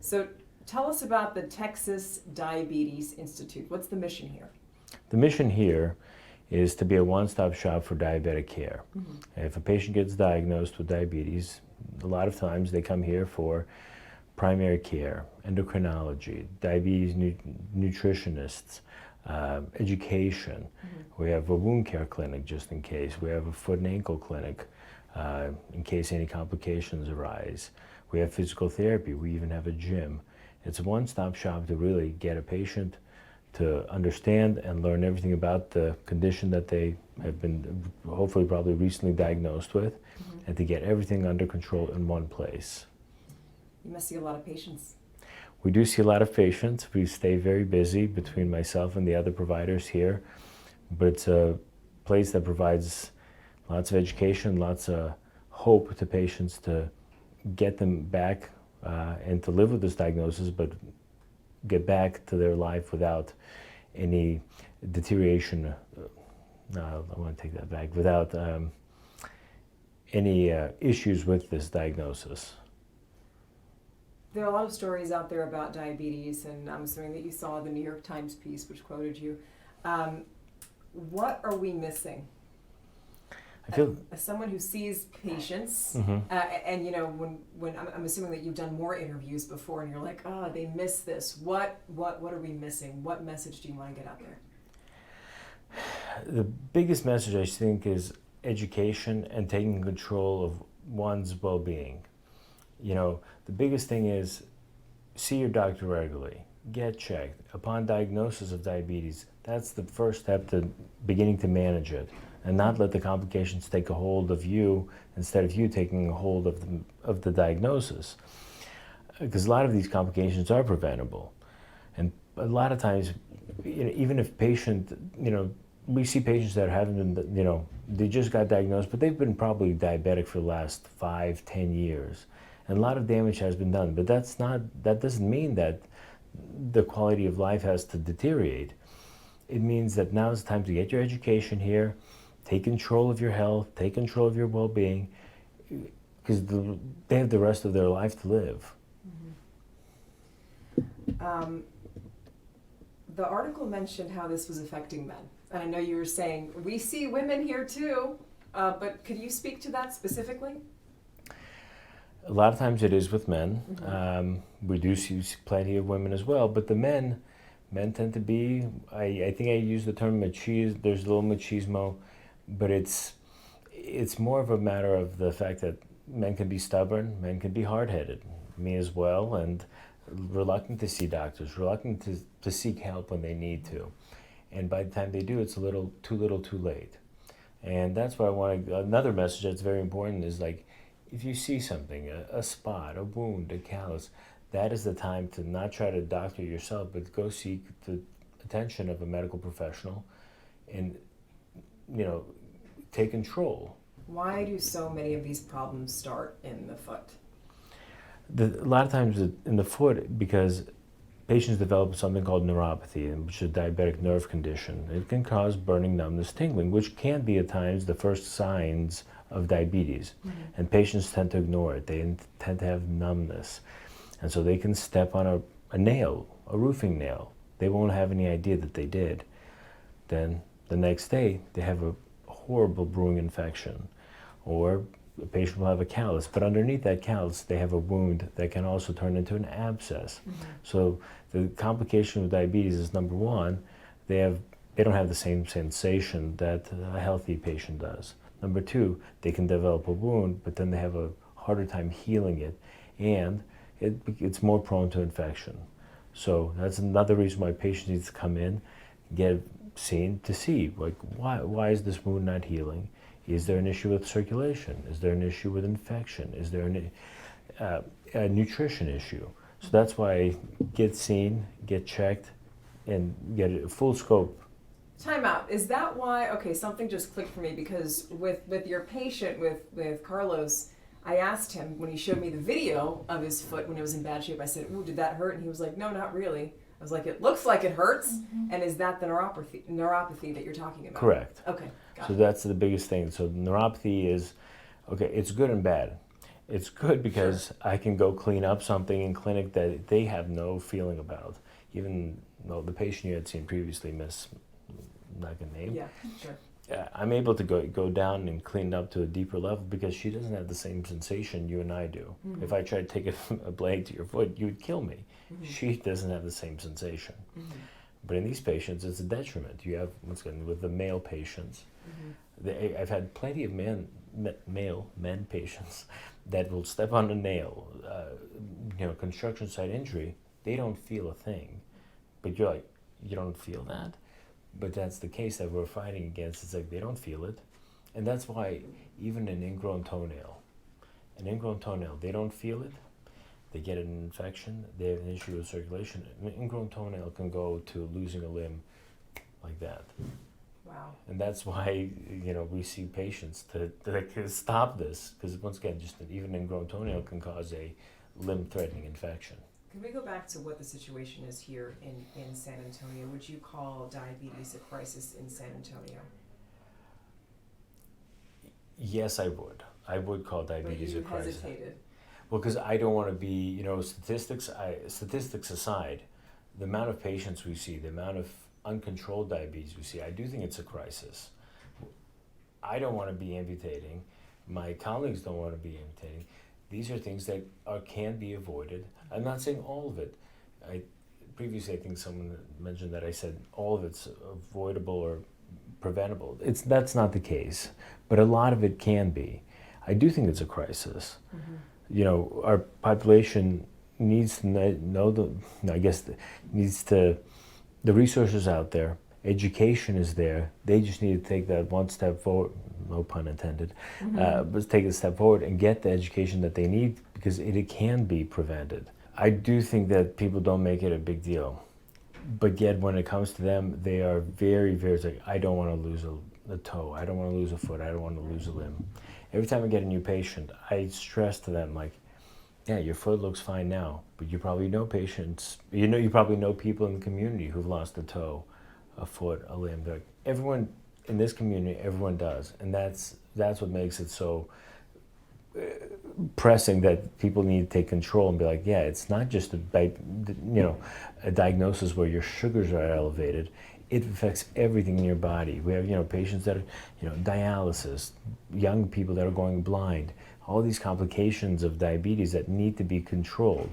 So tell us about the Texas Diabetes Institute. What's the mission here? The mission here is to be a one-stop shop for diabetic care. Mm-hmm. If a patient gets diagnosed with diabetes, a lot of times they come here for primary care, endocrinology, diabetes nutritionists, education. Mm-hmm. We have a wound care clinic just in case. We have a foot and ankle clinic in case any complications arise. We have physical therapy. We even have a gym. It's a one-stop shop to really get a patient to understand and learn everything about the condition that they have been hopefully probably recently diagnosed with, and to get everything under control in one place. You must see a lot of patients. We do see a lot of patients. We stay very busy between myself and the other providers here, but it's a place that provides lots of education, lots of hope to patients to get them back and to live with this diagnosis, but get back to their life without any deterioration. No, I want to take that back. Without any issues with this diagnosis. There are a lot of stories out there about diabetes, and I'm assuming that you saw the New York Times piece which quoted you. What are we missing? I feel as someone who sees patients, and you know, when I'm assuming that you've done more interviews before, and you're like, oh, they miss this. What are we missing? What message do you want to get out there? The biggest message, I think, is education and taking control of one's well-being. You know, the biggest thing is see your doctor regularly, get checked. Upon diagnosis of diabetes, that's the first step to beginning to manage it, and not let the complications take a hold of you instead of you taking a hold of the diagnosis. Because a lot of these complications are preventable. And a lot of times, you know, even if patient, you know, we see patients that haven't been, you know, they just got diagnosed, but they've been probably diabetic for the last 5-10 years. And a lot of damage has been done, but that doesn't mean that the quality of life has to deteriorate. It means that now is the time to get your education here, take control of your health, take control of your well-being, because they have the rest of their life to live. The article mentioned how this was affecting men. And I know you were saying, we see women here too, but could you speak to that specifically? A lot of times it is with men. We do see plenty of women as well, but the men tend to be, I think I use the term machismo, there's a little machismo, but it's more of a matter of the fact that men can be stubborn, men can be hard-headed, me as well, and reluctant to see doctors, reluctant to seek help when they need to. And by the time they do, it's a little too late. And that's why I want to, another message that's very important is like, if you see something, a spot, a wound, a callus, that is the time to not try to doctor yourself, but go seek the attention of a medical professional and, you know, take control. Why do so many of these problems start in the foot? A lot of times in the foot, because patients develop something called neuropathy, which is a diabetic nerve condition. It can cause burning, numbness, tingling, which can be at times the first signs of diabetes. And patients tend to ignore it. They tend to have numbness. And so they can step on a nail, a roofing nail. They won't have any idea that they did. Then the next day, they have a horrible brewing infection. Or a patient will have a callus, but underneath that callus, they have a wound that can also turn into an abscess. So the complication with diabetes is, number one, they don't have the same sensation that a healthy patient does. Number two, they can develop a wound, but then they have a harder time healing it, and it's more prone to infection. So that's another reason why patients need to come in, get seen to see, like, why is this wound not healing? Is there an issue with circulation? Is there an issue with infection? Is there a nutrition issue? So that's why get seen, get checked, and get a full scope. Time out. Is that why, okay, something just clicked for me, because with your patient, with Carlos, I asked him when he showed me the video of his foot when it was in bad shape, I said, ooh, did that hurt? And he was like, no, not really. I was like, it looks like it hurts. And is that the neuropathy that you're talking about? Correct. Okay, got So it. that's the biggest thing. So neuropathy is, okay, it's good and bad. It's good because I can go clean up something in clinic that they have no feeling about. Even though the patient you had seen previously, Miss, I'm not gonna name. Yeah, sure. I'm able to go down and clean it up to a deeper level because she doesn't have the same sensation you and I do. Mm-hmm. If I tried to take a blade to your foot, you would kill me. Mm-hmm. She doesn't have the same sensation. Mm-hmm. But in these patients, it's a detriment. You have, once again, with the male patients, I've had plenty of male men patients that will step on a nail, construction site injury, they don't feel a thing. But you're like, you don't feel that? But that's the case that we're fighting against. It's like they don't feel it. And that's why even an ingrown toenail, they don't feel it. They get an infection, they have an issue with circulation. An ingrown toenail can go to losing a limb like that. Wow. And that's why, we see patients to stop this, because once again, just even an ingrown toenail can cause a limb-threatening infection. Can we go back to what the situation is here in San Antonio? Would you call diabetes a crisis in San Antonio? Yes, I would. I would call diabetes a crisis. But you hesitated. Well, because I don't want to be, statistics aside, the amount of patients we see, the amount of uncontrolled diabetes we see, I do think it's a crisis. I don't want to be amputating. My colleagues don't want to be amputating. These are things that can be avoided. I'm not saying all of it. Previously, I think someone mentioned that I said all of it's avoidable or preventable. That's not the case, but a lot of it can be. I do think it's a crisis. Mm-hmm. Our population needs to know the resources out there. Education is there. They just need to take that one step forward, no pun intended, but take a step forward and get the education that they need because it can be prevented. I do think that people don't make it a big deal, but yet when it comes to them, they are very, very like, I don't want to lose a toe, I don't want to lose a foot, I don't want to lose a limb. Every time I get a new patient, I stress to them like, yeah, your foot looks fine now, but you probably know patients, you probably know people in the community who've lost a toe, a foot, a limb. Like, everyone in this community, everyone does, and that's what makes it so pressing that people need to take control and be like, yeah, it's not just a diagnosis where your sugars are elevated. It affects everything in your body. We have patients that are dialysis, young people that are going blind, all these complications of diabetes that need to be controlled.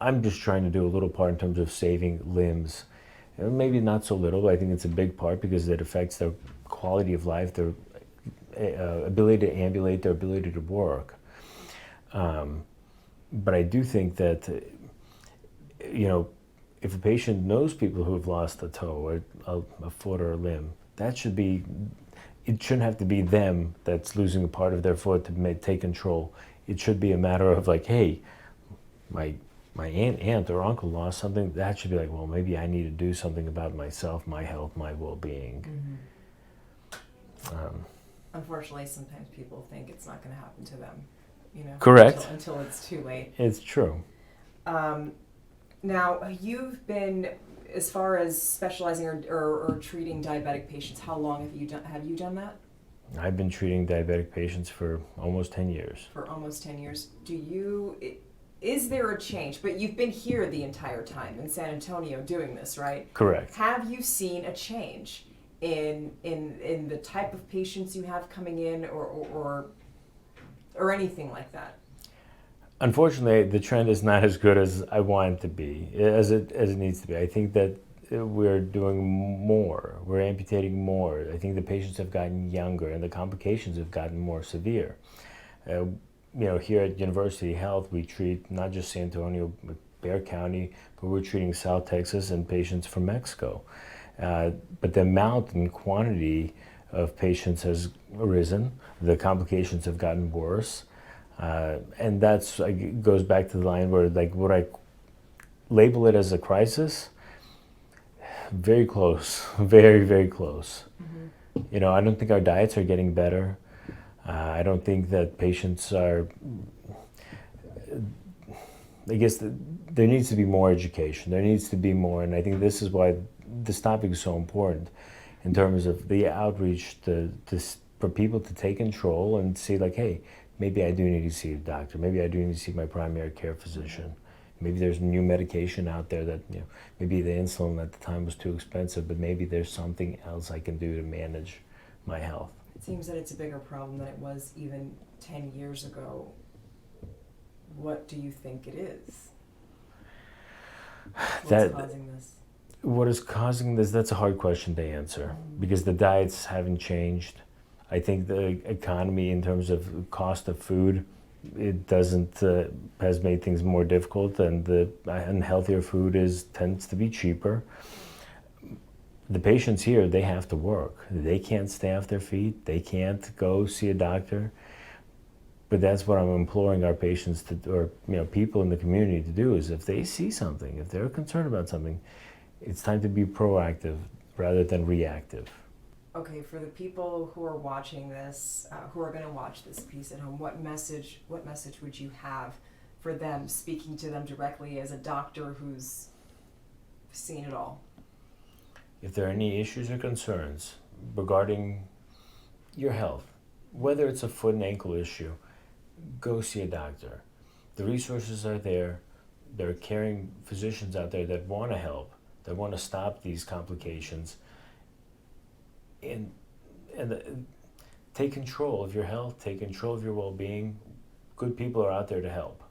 I'm just trying to do a little part in terms of saving limbs. Maybe not so little, but I think it's a big part because it affects their quality of life, their ability to ambulate, their ability to work. But I do think that, if a patient knows people who have lost a toe or a foot or a limb, it shouldn't have to be them that's losing a part of their foot to take control. It should be a matter of like, hey, my aunt or uncle lost something. That should be like, well, maybe I need to do something about myself, my health, my well-being. Mm-hmm. Unfortunately, sometimes people think it's not going to happen to them. Correct. Until it's too late. It's true. Now, you've been, as far as specializing or treating diabetic patients, how long have you done that? I've been treating diabetic patients for almost 10 years. For almost 10 years. Is there a change? But you've been here the entire time in San Antonio doing this, right? Correct. Have you seen a change in the type of patients you have coming in or anything like that? Unfortunately, the trend is not as good as I want it to be, as it needs to be. I think that we're doing more. We're amputating more. I think the patients have gotten younger and the complications have gotten more severe. Here at University Health, we treat not just San Antonio, but Bexar County, but we're treating South Texas and patients from Mexico. But the amount and quantity of patients has risen. The complications have gotten worse. And that's goes back to the line where, would I label it as a crisis? Very close, very, very close. Mm-hmm. I don't think our diets are getting better. I don't think that patients are. I guess there needs to be more education. There needs to be more, and I think this is why this topic is so important in terms of the outreach for people to take control and see, hey, maybe I do need to see a doctor. Maybe I do need to see my primary care physician. Maybe there's new medication out there that, maybe the insulin at the time was too expensive, but maybe there's something else I can do to manage my health. It seems that it's a bigger problem than it was even 10 years ago. What do you think it is? What's causing this? What is causing this? That's a hard question to answer because the diets haven't changed. I think the economy, in terms of cost of food, it doesn't has made things more difficult, and the unhealthier food tends to be cheaper. The patients here, they have to work. They can't stay off their feet. They can't go see a doctor. But that's what I'm imploring our patients to, or people in the community to do, is if they see something, if they're concerned about something, it's time to be proactive rather than reactive. Okay, for the people who are watching this, who are going to watch this piece at home, what message would you have for them, speaking to them directly as a doctor who's seen it all? If there are any issues or concerns regarding your health, whether it's a foot and ankle issue, go see a doctor. The resources are there. There are caring physicians out there that want to help, that want to stop these complications. And take control of your health, take control of your well-being. Good people are out there to help.